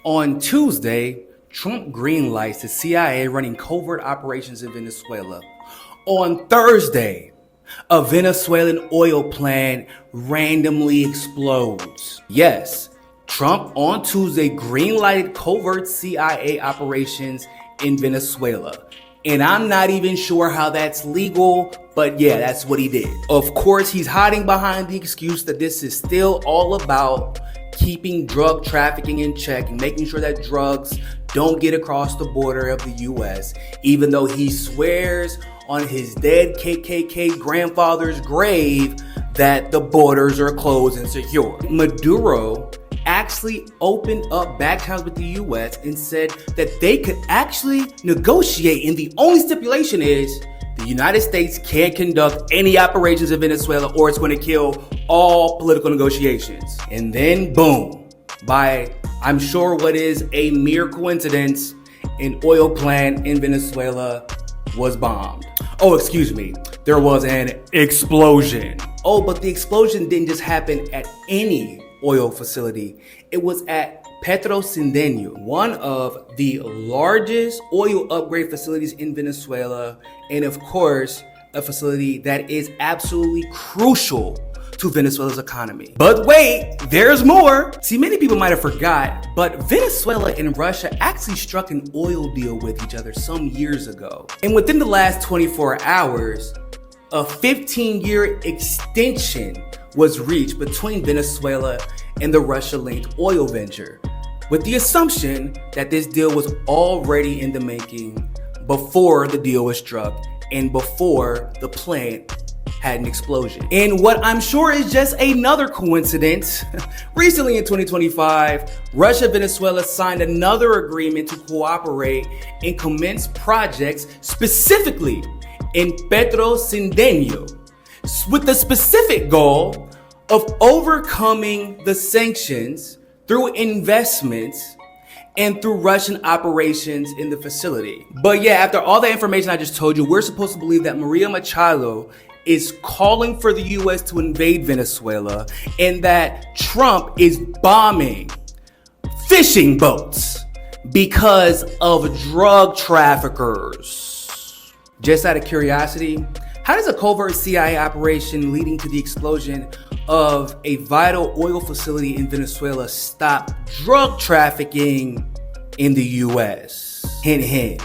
On Tuesday, Trump greenlights the CIA running covert operations in Venezuela. On Thursday, a Venezuelan oil plant randomly explodes. Yes, Trump on Tuesday greenlighted covert CIA operations in Venezuela. And I'm not even sure how that's legal, but yeah, that's what he did. Of course, he's hiding behind the excuse that this is still all about keeping drug trafficking in check and making sure that drugs don't get across the border of the US, even though he swears on his dead KKK grandfather's grave that the borders are closed and secure. Maduro actually opened up back channels with the US and said that they could actually negotiate, and the only stipulation is the United States can't conduct any operations in Venezuela or it's going to kill all political negotiations. And then boom, by I'm sure what is a mere coincidence, an oil plant in Venezuela was bombed. Oh, excuse me, there was an explosion. Oh, but the explosion didn't just happen at any oil facility. It was at Petrocindeño, one of the largest oil upgrade facilities in Venezuela, and of course, a facility that is absolutely crucial to Venezuela's economy. But wait, there's more. See, many people might have forgot, but Venezuela and Russia actually struck an oil deal with each other some years ago. And within the last 24 hours, a 15-year extension was reached between Venezuela and the Russia-linked oil venture, with the assumption that this deal was already in the making before the deal was struck and before the plant had an explosion. And what I'm sure is just another coincidence, recently in 2025, Russia and Venezuela signed another agreement to cooperate and commence projects specifically in Petrocindeño, with the specific goal of overcoming the sanctions through investments and through Russian operations in the facility. But yeah, after all the information I just told you, we're supposed to believe that Maria Machado is calling for the US to invade Venezuela and that Trump is bombing fishing boats because of drug traffickers. Just out of curiosity, how does a covert CIA operation leading to the explosion of a vital oil facility in Venezuela stop drug trafficking in the US? Hint, hint.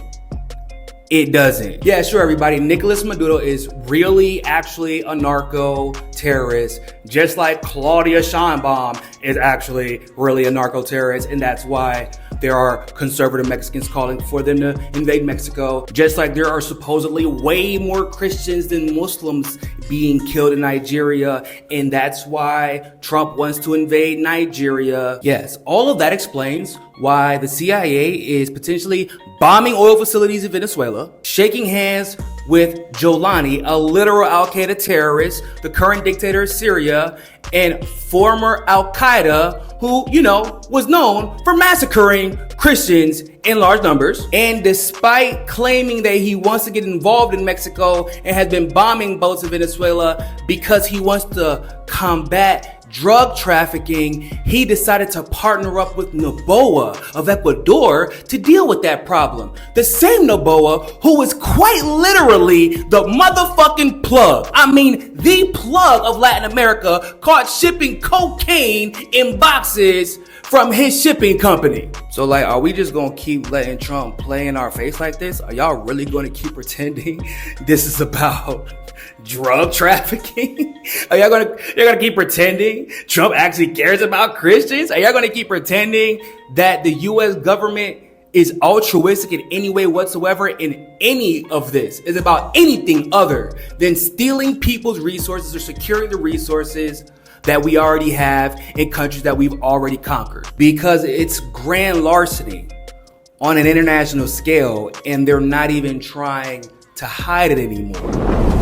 It doesn't. Yeah, sure, everybody. Nicolas Maduro is really actually a narco terrorist, just like Claudia Sheinbaum is actually really a narco terrorist, and that's why there are conservative Mexicans calling for them to invade Mexico, just like there are supposedly way more Christians than Muslims being killed in Nigeria, and that's why Trump wants to invade Nigeria. Yes, all of that explains why the CIA is potentially bombing oil facilities in Venezuela, shaking hands with Jolani, a literal Al-Qaeda terrorist, the current dictator of Syria, and former Al-Qaeda, who, was known for massacring Christians in large numbers. And despite claiming that he wants to get involved in Mexico and has been bombing boats in Venezuela because he wants to combat drug trafficking, he decided to partner up with Noboa of Ecuador to deal with that problem. The same Noboa who is quite literally the motherfucking plug. I mean, the plug of Latin America, caught shipping cocaine in boxes from his shipping company. So are we just gonna keep letting Trump play in our face like this? Are y'all really gonna keep pretending this is about drug trafficking? Are y'all gonna keep pretending Trump actually cares about Christians? Are y'all gonna keep pretending that the US government is altruistic in any way whatsoever in any of this is about anything other than stealing people's resources or securing the resources that we already have in countries that we've already conquered? Because it's grand larceny on an international scale, and they're not even trying to hide it anymore.